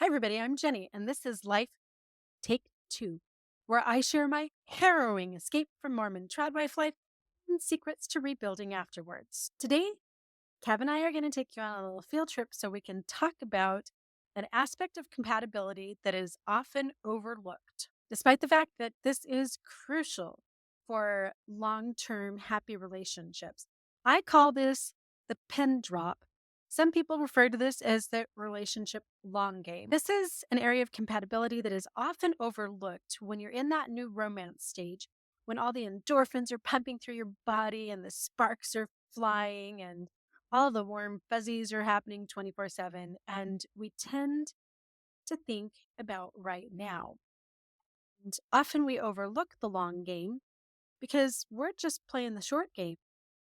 Hi, everybody. I'm Jenny, and this is Life Take Two, where I share my harrowing escape from Mormon tradwife life and secrets to rebuilding afterwards. Today, Kev and I are going to take you on a little field trip so we can talk about an aspect of compatibility that is often overlooked, despite the fact that this is crucial for long term happy relationships. I call this the pin drop. Some people refer to this as the relationship long game. This is an area of compatibility that is often overlooked when you're in that new romance stage, when all the endorphins are pumping through your body and the sparks are flying and all the warm fuzzies are happening 24/7. And we tend to think about right now. And often we overlook the long game because we're just playing the short game.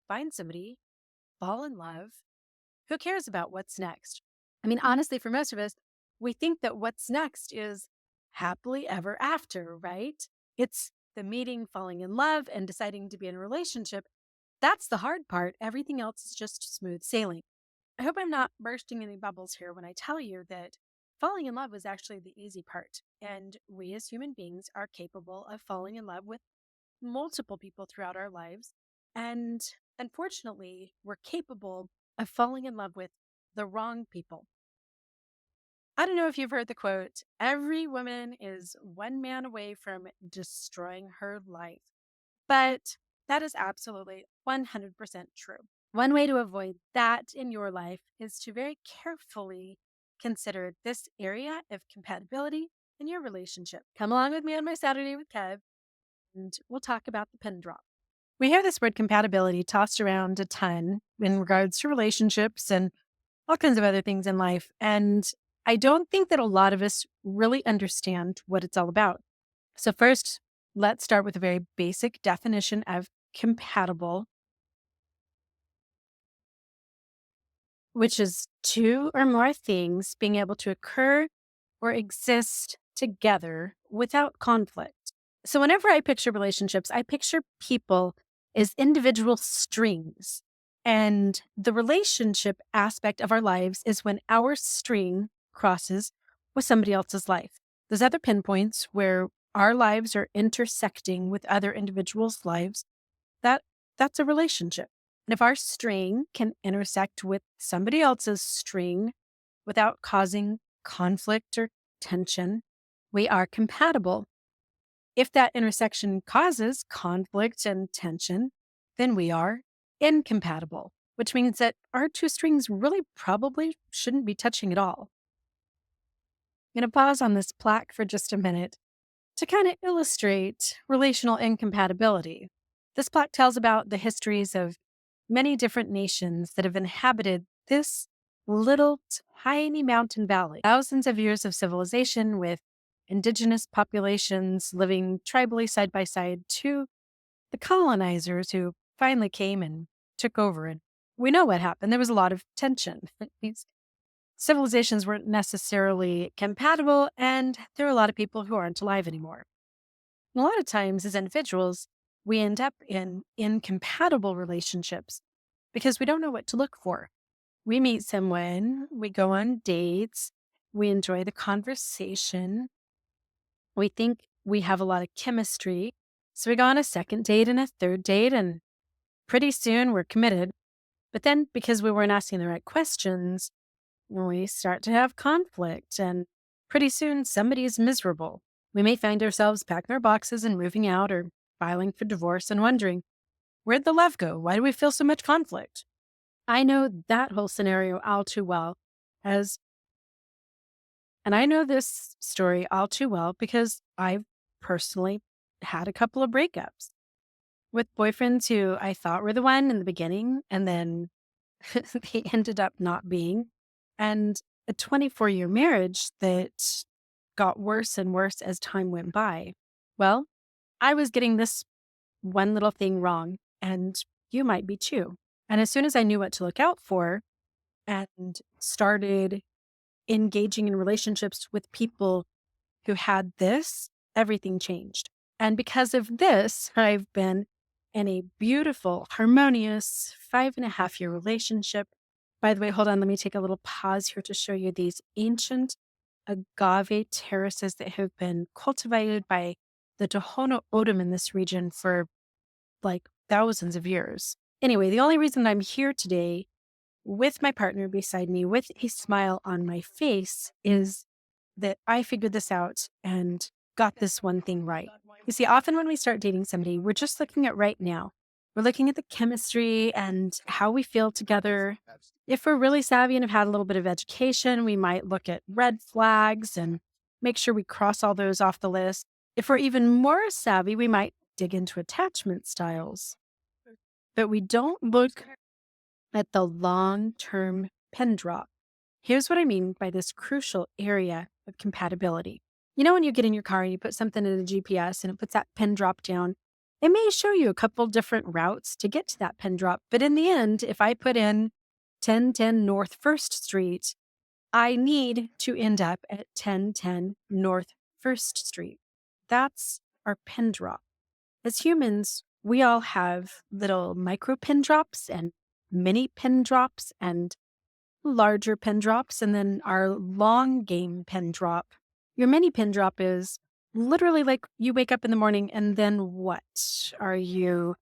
Find somebody, fall in love. Who cares about what's next? I mean, honestly, for most of us, we think that what's next is happily ever after, right? It's the meeting, falling in love, and deciding to be in a relationship. That's the hard part. Everything else is just smooth sailing. I hope I'm not bursting any bubbles here when I tell you that falling in love is actually the easy part. And we as human beings are capable of falling in love with multiple people throughout our lives. And unfortunately, we're capable of falling in love with the wrong people. I don't know if you've heard the quote, every woman is one man away from destroying her life. But that is absolutely 100% true. One way to avoid that in your life is to very carefully consider this area of compatibility in your relationship. Come along with me on my Saturday with Kev, and we'll talk about the pin drop. We hear this word compatibility tossed around a ton in regards to relationships and all kinds of other things in life. And I don't think that a lot of us really understand what it's all about. So, first, let's start with a very basic definition of compatible, which is two or more things being able to occur or exist together without conflict. So, whenever I picture relationships, I picture people as individual strings. And the relationship aspect of our lives is when our string crosses with somebody else's life. Those other pinpoints where our lives are intersecting with other individuals' lives, that that's a relationship. And if our string can intersect with somebody else's string without causing conflict or tension, we are compatible. If that intersection causes conflict and tension, then we are incompatible, which means that our two strings really probably shouldn't be touching at all. I'm going to pause on this plaque for just a minute to kind of illustrate relational incompatibility. This plaque tells about the histories of many different nations that have inhabited this little tiny mountain valley. Thousands of years of civilization with indigenous populations living tribally side by side to the colonizers who finally came and took over. And we know what happened. There was a lot of tension. These civilizations weren't necessarily compatible, and there are a lot of people who aren't alive anymore. And a lot of times, as individuals, we end up in incompatible relationships because we don't know what to look for. We meet someone, we go on dates, we enjoy the conversation, we think we have a lot of chemistry. So we go on a second date and a third date, and pretty soon we're committed. But then, because we weren't asking the right questions, we start to have conflict, and pretty soon somebody is miserable. We may find ourselves packing our boxes and moving out or filing for divorce and wondering, where'd the love go? Why do we feel so much conflict? I know that whole scenario all too well as, and I know this story all too well because I've personally had a couple of breakups with boyfriends who I thought were the one in the beginning, and then they ended up not being. And a 24-year marriage that got worse and worse as time went by. Well, I was getting this one little thing wrong, and you might be too. And as soon as I knew what to look out for and started engaging in relationships with people who had this, everything changed. And because of this, I've been in a beautiful, harmonious 5.5 year relationship. By the way, hold on, let me take a little pause here to show you these ancient agave terraces that have been cultivated by the Tohono O'odham in this region for like thousands of years. Anyway, the only reason I'm here today with my partner beside me with a smile on my face is that I figured this out and got this one thing right. You see, often when we start dating somebody, we're just looking at right now. We're looking at the chemistry and how we feel together. If we're really savvy and have had a little bit of education, we might look at red flags and make sure we cross all those off the list. If we're even more savvy, we might dig into attachment styles. But we don't look at the long-term pen drop. Here's what I mean by this crucial area of compatibility. You know, when you get in your car and you put something in the GPS and it puts that pin drop down, it may show you a couple different routes to get to that pin drop. But in the end, if I put in 1010 North First Street, I need to end up at 1010 North First Street. That's our pin drop. As humans, we all have little micro pin drops and mini pin drops and larger pin drops, and then our long game pin drop. Your mini pin drop is literally like you wake up in the morning and then what? Are you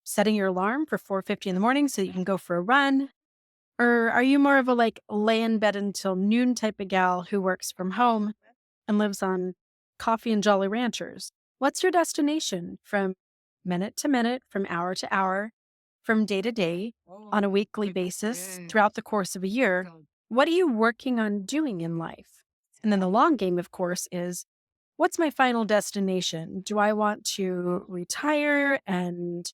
setting your alarm for 4:50 in the morning so you can go for a run? Or are you more of a like lay in bed until noon type of gal who works from home and lives on coffee and Jolly Ranchers? What's your destination from minute to minute, from hour to hour, from day to day, on a weekly basis, throughout the course of a year? What are you working on doing in life? And then the long game, of course, is what's my final destination? Do I want to retire and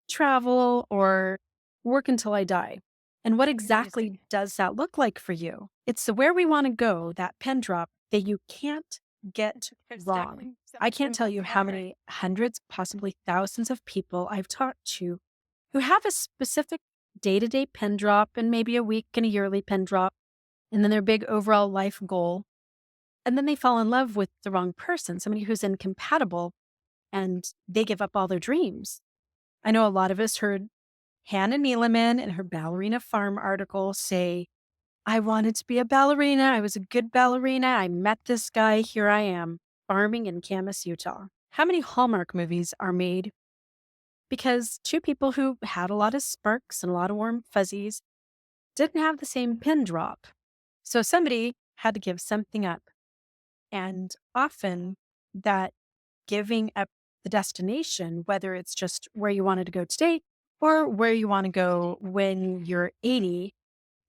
travel or work until I die? And what exactly does that look like for you? It's the where we want to go, that pen drop that you can't get wrong. I can't tell you how many hundreds, possibly thousands of people I've talked to who have a specific day to day pen drop and maybe a week and a yearly pen drop, and then their big overall life goal. And then they fall in love with the wrong person, somebody who's incompatible, and they give up all their dreams. I know a lot of us heard Hannah Neeleman in her Ballerina Farm article say, I wanted to be a ballerina. I was a good ballerina. I met this guy. Here I am, farming in Camas, Utah. How many Hallmark movies are made because two people who had a lot of sparks and a lot of warm fuzzies didn't have the same pin drop? So somebody had to give something up. And often that giving up the destination, whether it's just where you wanted to go today or where you want to go when you're 80,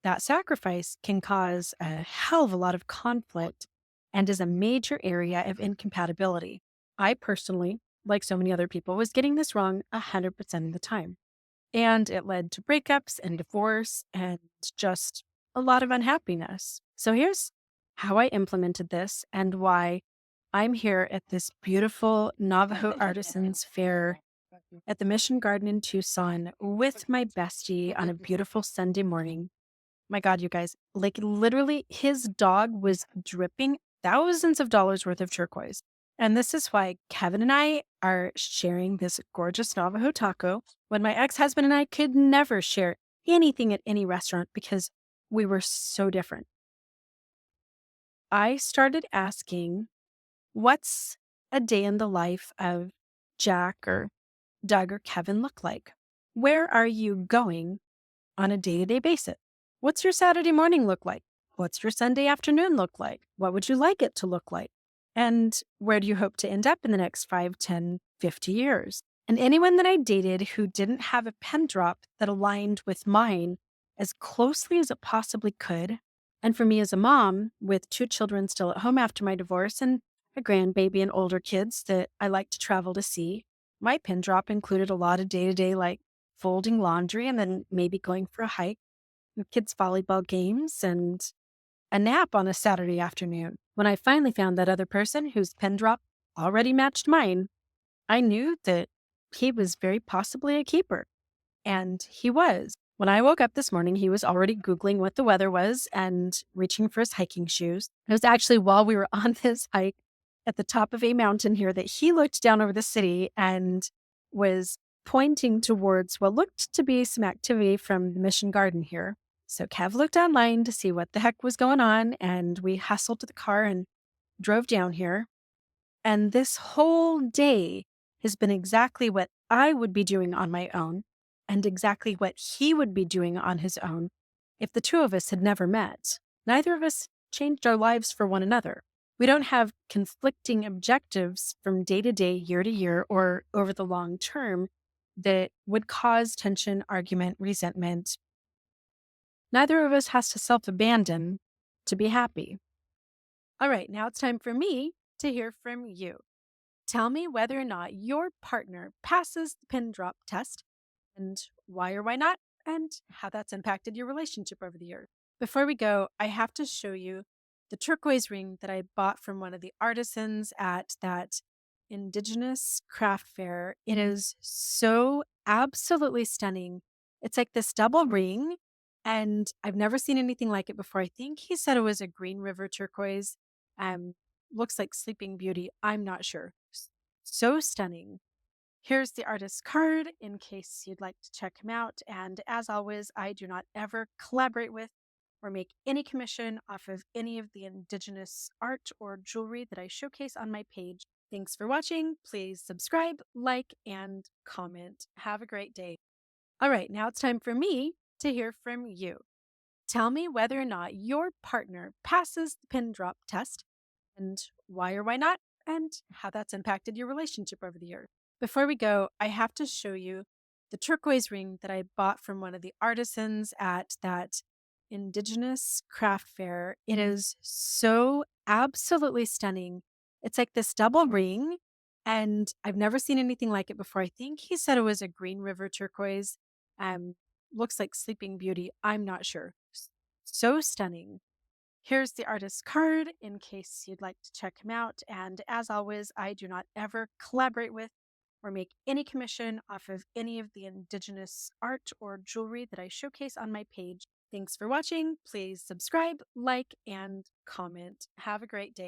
that sacrifice can cause a hell of a lot of conflict and is a major area of incompatibility. I personally, like so many other people, was getting this wrong 100% of the time. And it led to breakups and divorce and just a lot of unhappiness. So here's how I implemented this and why I'm here at this beautiful Navajo Artisans Fair at the Mission Garden in Tucson with my bestie on a beautiful Sunday morning. My God, you guys, like literally his dog was dripping thousands of dollars worth of turquoise. And this is why Kevin and I are sharing this gorgeous Navajo taco when my ex-husband and I could never share anything at any restaurant because we were so different. I started asking, what's a day in the life of Jack or Doug or Kevin look like? Where are you going on a day-to-day basis? What's your Saturday morning look like? What's your Sunday afternoon look like? What would you like it to look like? And where do you hope to end up in the next 5, 10, 50 years? And anyone that I dated who didn't have a pen drop that aligned with mine as closely as it possibly could. And for me as a mom with 2 children still at home after my divorce and a grandbaby and older kids that I like to travel to see, my pin drop included a lot of day-to-day like folding laundry and then maybe going for a hike, and kids' volleyball games, and a nap on a Saturday afternoon. When I finally found that other person whose pen drop already matched mine, I knew that he was very possibly a keeper. And he was. When I woke up this morning, he was already Googling what the weather was and reaching for his hiking shoes. It was actually while we were on this hike at the top of a mountain here that he looked down over the city and was pointing towards what looked to be some activity from the Mission Garden here. So Kev looked online to see what the heck was going on, and we hustled to the car and drove down here. And this whole day has been exactly what I would be doing on my own and exactly what he would be doing on his own if the two of us had never met. Neither of us changed our lives for one another. We don't have conflicting objectives from day to day, year to year, or over the long term that would cause tension, argument, resentment. Neither of us has to self abandon to be happy. All right, now it's time for me to hear from you. Tell me whether or not your partner passes the pin drop test and why or why not, and how that's impacted your relationship over the years. Before we go, I have to show you the turquoise ring that I bought from one of the artisans at that indigenous craft fair. It is so absolutely stunning. It's like this double ring, and I've never seen anything like it before. I think he said it was a Green River turquoise. Um, Looks like Sleeping Beauty. I'm not sure. So stunning. Here's the artist's card in case you'd like to check him out. And as always, I do not ever collaborate with or make any commission off of any of the indigenous art or jewelry that I showcase on my page. Thanks for watching. Please subscribe, like, and comment. Have a great day. All right, now it's time for me to hear from you. Tell me whether or not your partner passes the pin drop test and why or why not, and how that's impacted your relationship over the years. Before we go, I have to show you the turquoise ring that I bought from one of the artisans at that indigenous craft fair. It is so absolutely stunning. It's like this double ring, and I've never seen anything like it before. I think he said it was a Green River turquoise. Um, Looks like Sleeping Beauty. I'm not sure. So stunning. Here's the artist's card in case you'd like to check him out. And as always, I do not ever collaborate with or make any commission off of any of the indigenous art or jewelry that I showcase on my page. Thanks for watching. Please subscribe, like, and comment. Have a great day.